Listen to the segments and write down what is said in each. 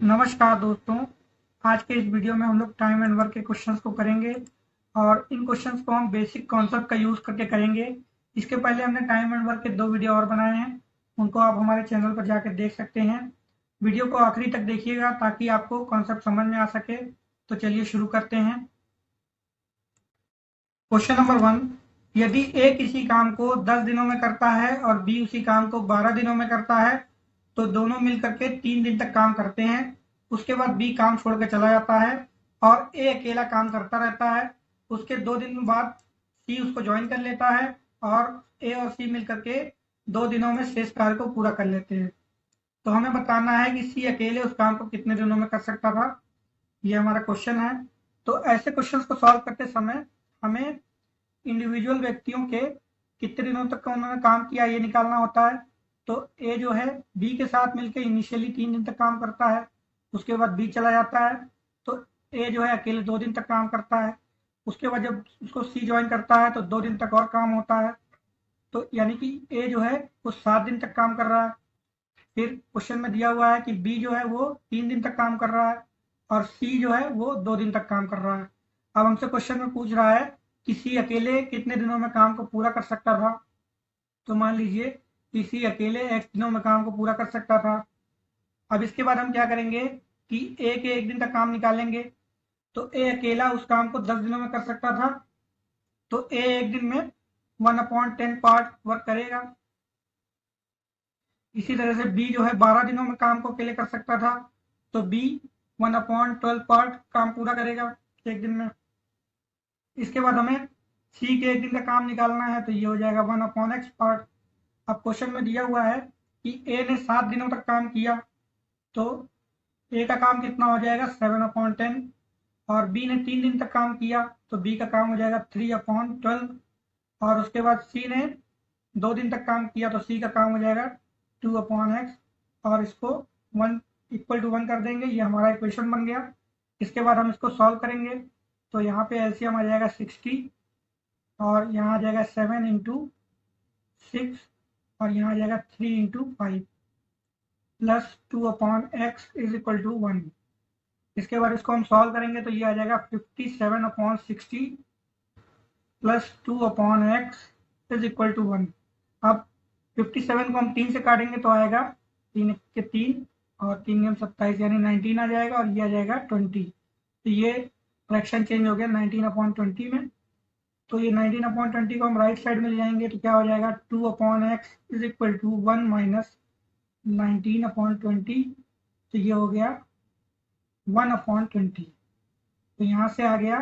नमस्कार दोस्तों। आज के इस वीडियो में हम लोग टाइम एंड वर्क के क्वेश्चंस को करेंगे और इन क्वेश्चंस को हम बेसिक कॉन्सेप्ट का यूज़ करके करेंगे। इसके पहले हमने टाइम एंड वर्क के 2 वीडियो और बनाए हैं, उनको आप हमारे चैनल पर जाकर देख सकते हैं। वीडियो को आखिरी तक देखिएगा ताकि आपको कॉन्सेप्ट समझ में आ सके। तो चलिए शुरू करते हैं। क्वेश्चन नंबर 1, यदि ए किसी काम को 10 दिनों में करता है और बी उसी काम को 12 दिनों में करता है तो दोनों मिलकर के 3 दिन तक काम करते हैं। उसके बाद बी काम छोड़ के चला जाता है और ए अकेला काम करता रहता है। उसके 2 दिन बाद सी उसको ज्वाइन कर लेता है और ए और सी मिलकर के 2 दिनों में शेष कार्य को पूरा कर लेते हैं। तो हमें बताना है कि सी अकेले उस काम को कितने दिनों में कर सकता था। ये हमारा क्वेश्चन है। तो ऐसे क्वेश्चंस को सॉल्व करते समय हमें इंडिविजुअल व्यक्तियों के कितने दिनों तक का उन्होंने काम किया ये निकालना होता है। तो ए जो है बी के साथ मिलकर इनिशियली 3 दिन तक काम करता है, उसके बाद बी चला जाता है तो ए जो है अकेले 2 दिन तक काम करता है। उसके बाद जब उसको सी ज्वाइन करता है तो 2 दिन तक और काम होता है। तो यानी कि ए जो है वो 7 दिन तक काम कर रहा है। फिर क्वेश्चन में दिया हुआ है कि बी जो है वो 3 दिन तक काम कर रहा है और सी जो है वो 2 दिन तक काम कर रहा है। अब हमसे क्वेश्चन में पूछ रहा है कि सी अकेले कितने दिनों में काम को पूरा कर सकता था। तो मान लीजिए कि सी अकेले x दिनों में काम को पूरा कर सकता था। अब इसके बाद हम क्या करेंगे कि ए के 1 दिन तक काम निकालेंगे। तो ए अकेला उस काम को 10 दिनों में कर सकता था तो ए 1 दिन में 1/10 पार्ट वर्क करेगा। इसी तरह से बी जो है 12 दिनों में काम को अकेले कर सकता था तो बी 1/12 पार्ट काम पूरा करेगा 1 दिन में। इसके बाद हमें सी के 1 दिन का काम निकालना है तो ये हो जाएगा 1/x पार्ट। अब क्वेश्चन में दिया हुआ है कि ए ने 7 दिनों तक काम किया तो ए का काम कितना हो जाएगा 7/10 और बी ने 3 दिन तक काम किया तो बी का काम हो जाएगा 3/12 और उसके बाद सी ने 2 दिन तक काम किया तो सी का काम हो जाएगा 2/x और इसको 1 = 1 कर देंगे। ये हमारा इक्वेशन बन गया। इसके बाद हम इसको सॉल्व करेंगे तो यहाँ पे एलसीएम आ जाएगा 60 और यहाँ आ जाएगा 7 × 6 और यहाँ आ जाएगा 3 × 5 प्लस 2/x = 1। इसके बाद इसको हम सॉल्व करेंगे तो ये आ जाएगा 57/60 प्लस 2/x = 1। अब 57 को हम 3 से काटेंगे तो आएगा 3 के 3 और 3 में 27 यानी 19 आ जाएगा और ये आ जाएगा 20। तो ये फ्रैक्शन चेंज हो गया 19/20 में। तो ये 19/20 को हम राइट साइड में ले जाएंगे तो क्या हो जाएगा 2/x = 1 माइनस 19/20। तो ये हो गया 1/20। तो यहाँ से आ गया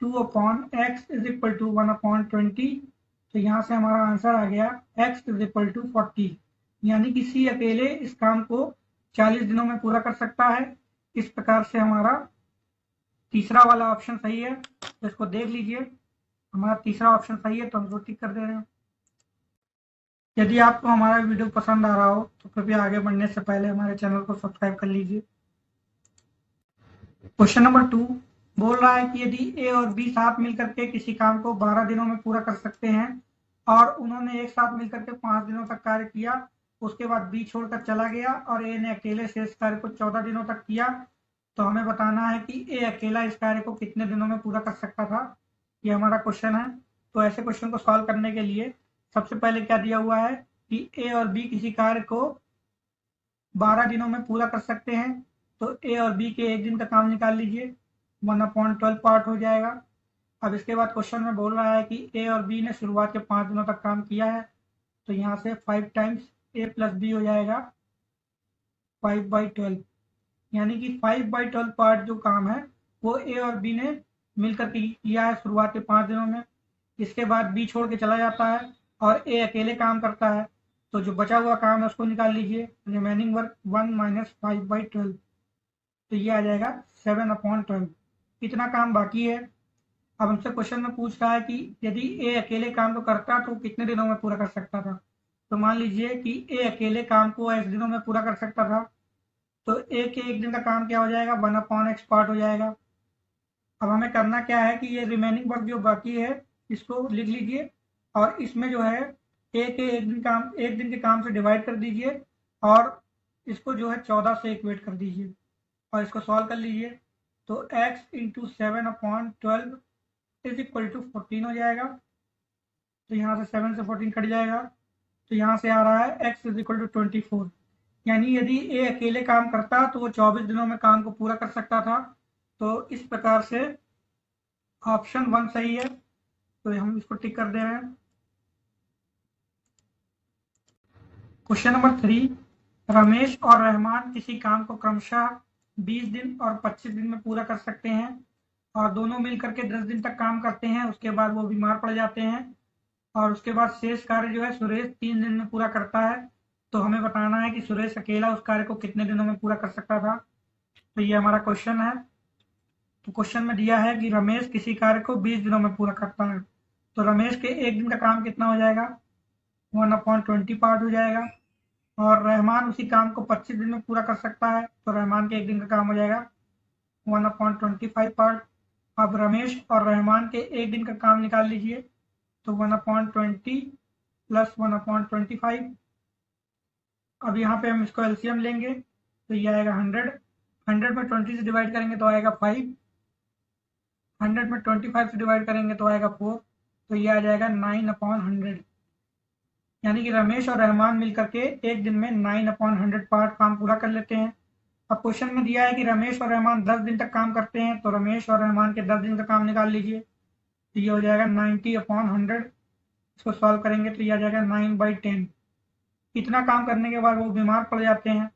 2/x = 1/20। तो यहाँ से हमारा आंसर आ गया x = 40 यानी कि सी अकेले इस काम को 40 दिनों में पूरा कर सकता है। इस प्रकार से हमारा तीसरा वाला ऑप्शन सही है। तो इसको देख लीजिए, हमारा तीसरा ऑप्शन सही है तो हम इसको टिक कर दे रहे हैं। यदि आपको हमारा वीडियो पसंद आ रहा हो तो कृपया आगे बढ़ने से पहले हमारे चैनल को सब्सक्राइब कर लीजिए। क्वेश्चन नंबर 2 बोल रहा है कि यदि ए और बी साथ मिलकर के किसी काम को 12 दिनों में पूरा कर सकते हैं और उन्होंने एक साथ मिलकर के 5 दिनों तक कार्य किया, उसके बाद बी छोड़कर चला गया और ए ने अकेले शेष कार्य को 14 दिनों तक किया, तो हमें बताना है कि ए अकेला इस कार्य को कितने दिनों में पूरा कर सकता था। ये हमारा क्वेश्चन है। तो ऐसे क्वेश्चन को सॉल्व करने के लिए सबसे पहले क्या दिया हुआ है कि ए और बी किसी कार्य को 12 दिनों में पूरा कर सकते हैं। तो ए और बी के 1 दिन का काम निकाल लीजिए, 1/12 पार्ट हो जाएगा। अब इसके बाद क्वेश्चन में बोल रहा है कि ए और बी ने शुरुआत के 5 दिनों तक काम किया है तो यहाँ से 5 टाइम्स ए प्लस बी हो जाएगा 5/12 यानी कि 5/12 पार्ट जो काम है वो ए और बी ने मिलकर किया है शुरुआत के 5 दिनों में। इसके बाद बी छोड़ के चला जाता है और ए अकेले काम करता है तो जो बचा हुआ काम है उसको निकाल लीजिए, रिमेनिंग वर्क 1 माइनस 5/12। तो ये आ जाएगा 7/12। कितना काम बाकी है। अब हमसे क्वेश्चन में पूछ रहा है कि यदि ए अकेले काम को करता तो कितने दिनों में पूरा कर सकता था। तो मान लीजिए कि ए अकेले काम को x दिनों में पूरा कर सकता था तो ए के 1 दिन का काम क्या हो जाएगा 1/x पार्ट हो जाएगा। अब हमें करना क्या है कि ये रिमेनिंग वर्क जो बाकी है इसको लिख लीजिए और इसमें जो है ए के 1 दिन के काम से डिवाइड कर दीजिए और इसको जो है 14 से इक्वेट कर दीजिए और इसको सॉल्व कर लीजिए। तो x into 7/12 is equal to 14 हो जाएगा। तो यहाँ से 7 से 14 कट जाएगा, तो यहाँ से आ रहा है x इज इक्वल टू 24। यानी यदि ए अकेले काम करता तो वो 24 दिनों में काम को पूरा कर सकता था। तो इस प्रकार से ऑप्शन 1 सही है, तो हम इसको टिक कर दे रहे हैं। क्वेश्चन नंबर 3, रमेश और रहमान किसी काम को क्रमशः 20 दिन और 25 दिन में पूरा कर सकते हैं और दोनों मिलकर के 10 दिन तक काम करते हैं। उसके बाद वो बीमार पड़ जाते हैं और उसके बाद शेष कार्य जो है सुरेश 3 दिन में पूरा करता है। तो हमें बताना है कि सुरेश अकेला उस कार्य को कितने दिनों में पूरा कर सकता था। तो ये हमारा क्वेश्चन है। तो क्वेश्चन में दिया है कि रमेश किसी कार्य को 20 दिनों में पूरा करता है, तो रमेश के एक दिन का काम कितना हो जाएगा, 1/20 पार्ट हो जाएगा। और रहमान उसी काम को 25 दिन में पूरा कर सकता है, तो रहमान के एक दिन का काम हो जाएगा 1/25 पार्ट। अब रमेश और रहमान के एक दिन का काम निकाल लीजिए, तो 1/20 प्लस 1/25। अब यहाँ पे हम इसको एलसीएम लेंगे, तो ये आएगा 100 में 20 से डिवाइड करेंगे तो आएगा 5, 100 में 25 से डिवाइड करेंगे तो आएगा 4, तो ये आ जाएगा 9/100। यानी कि रमेश और रहमान मिलकर के एक दिन में 9/100 पार्ट काम पूरा कर लेते हैं। अब क्वेश्चन में दिया है कि रमेश और रहमान 10 दिन तक काम करते हैं, तो रमेश और रहमान के 10 दिन का काम निकाल लीजिए, तो ये हो जाएगा 90/100। इसको सॉल्व करेंगे तो ये आ जाएगा 9/10। इतना काम करने के बाद वो बीमार पड़ जाते हैं,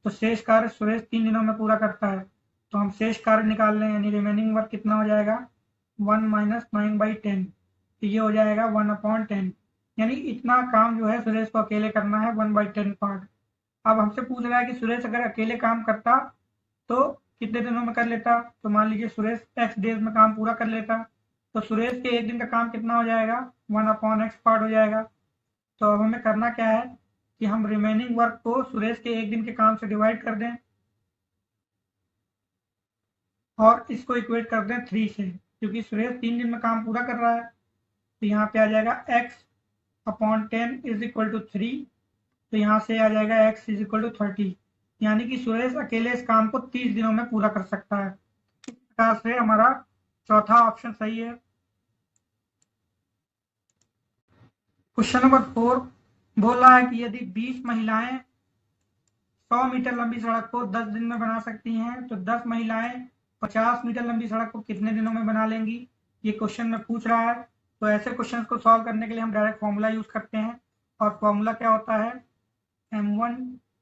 तो शेष कार्य सुरेश 3 दिनों में पूरा करता है। तो हम शेष कार्य निकाल लें, यानी रिमेनिंग वर्क कितना हो जाएगा, 1 माइनस 9/10, तो ये हो जाएगा 1/10। यानी इतना काम जो है सुरेश को अकेले करना है, 1/10 पार्ट। अब हमसे पूछ रहा है कि सुरेश अगर अकेले काम करता तो कितने दिनों में कर लेता। तो मान लीजिए सुरेश x डेज में काम पूरा कर लेता, तो सुरेश के एक दिन का काम कितना हो जाएगा, 1/x पार्ट हो जाएगा। तो अब हमें करना क्या है कि हम रिमेनिंग वर्क को सुरेश के एक दिन के काम से डिवाइड कर दें और इसको इक्वेट कर दें 3 से, क्योंकि सुरेश 3 दिन में काम पूरा कर रहा है। तो यहाँ पे आ जाएगा x/10 इज इक्वल टू 3, तो यहाँ से आ जाएगा x इज इक्वल टू 30। यानी कि सुरेश अकेले इस काम को 30 दिनों में पूरा कर सकता है। इस प्रकार से हमारा चौथा ऑप्शन सही है। क्वेश्चन नंबर 4 बोल रहा है कि यदि 20 महिलाएं 100 मीटर लंबी सड़क को 10 दिन में बना सकती हैं, तो 10 महिलाएं 50 मीटर लंबी सड़क को कितने दिनों में बना लेंगी। ये क्वेश्चन में पूछ रहा है। तो ऐसे क्वेश्चन को सॉल्व करने के लिए हम डायरेक्ट फॉर्मूला यूज करते हैं, और फॉर्मूला क्या होता है, m1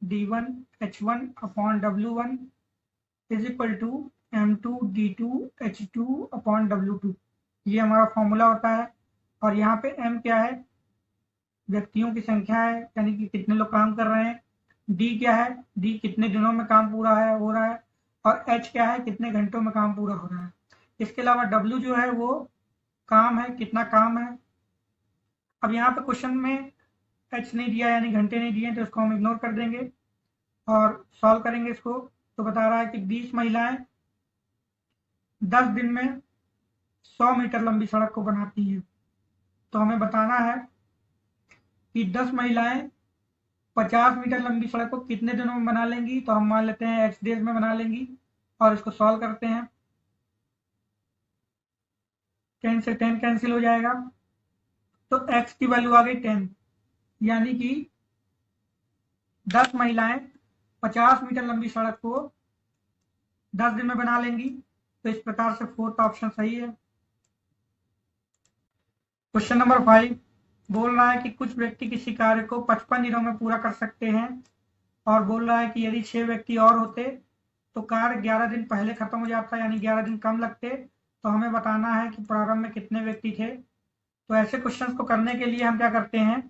d1 h1 upon w1 is equal to m2 d2 h2 upon w2। ये हमारा फॉर्मूला होता है। और यहाँ पे m क्या है, व्यक्तियों की संख्या है, यानी कि कितने लोग काम कर रहे हैं। d क्या है, d कितने दिनों में काम पूरा है हो रहा है। और h क्या है, कितने घंटों में काम पूरा हो रहा है। इसके अलावा w जो है वो काम है, कितना काम है। अब यहाँ पे क्वेश्चन में h नहीं दिया, यानी घंटे नहीं दिए, तो इसको हम इग्नोर कर देंगे और सॉल्व करेंगे इसको। तो बता रहा है कि 20 महिलाएं 10 दिन में 100 मीटर लंबी सड़क को बनाती हैं। तो हमें बताना है कि 10 महिलाएं 50 मीटर लंबी सड़क को कितने दिनों में बना लेंगी। तो हम मान लेते हैं x डेज में बना लेंगी और इसको सॉल्व करते हैं। 10 से 10 कैंसिल हो जाएगा, तो x की वैल्यू आ गई 10, यानी कि 10 महिलाएं 50 मीटर लंबी सड़क को 10 दिन में बना लेंगी। तो इस प्रकार से फोर्थ ऑप्शन सही है। क्वेश्चन नंबर 5 बोल रहा है कि कुछ व्यक्ति किसी कार्य को 55 दिनों में पूरा कर सकते हैं, और बोल रहा है कि यदि 6 व्यक्ति और होते तो कार्य 11 दिन पहले खत्म हो जाता, यानी 11 दिन कम लगते। तो हमें बताना है कि प्रारंभ में कितने व्यक्ति थे। तो ऐसे क्वेश्चंस को करने के लिए हम क्या करते हैं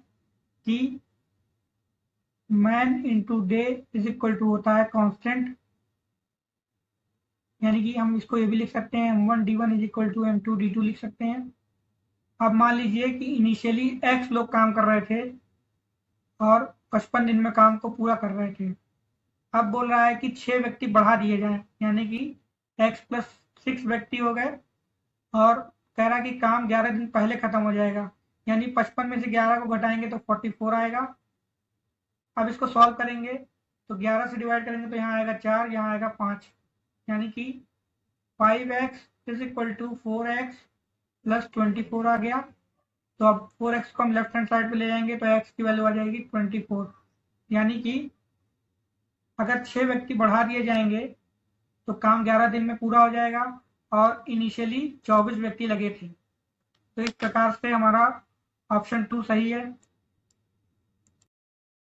कि man into day is equal to होता है कांस्टेंट, यानी कि हम इसको ये भी लिख सकते हैं m1 d1 is equal to m2 d2 लिख सकते हैं। अब मान लीजिए कि इनिशियली x लोग काम कर रहे थे और 55 दिन में काम को पूरा कर रहे थे। अब बोल रहा है कि 6 व्यक्ति बढ़ा दिए जाए, यानी कि x प्लस 6 व्यक्ति हो गए, और कह रहा है कि काम 11 दिन पहले खत्म हो जाएगा, यानी 55 में से 11 को घटाएंगे तो 44 आएगा। अब इसको सॉल्व करेंगे तो 11 से डिवाइड करेंगे तो यहाँ आएगा 4, यहाँ आएगा 5, यानी कि 5x is equal to 4x plus 24 आ गया। तो अब 4x को हम लेफ्ट हैंड साइड पे ले जाएंगे तो x की वैल्यू आ जाएगी 24, यानी कि अगर 6 व्यक्ति बढ़ा दिए जाएंगे तो काम 11 दिन में पूरा हो जाएगा और इनिशियली 24 व्यक्ति लगे थे। तो इस प्रकार से हमारा ऑप्शन 2 सही है।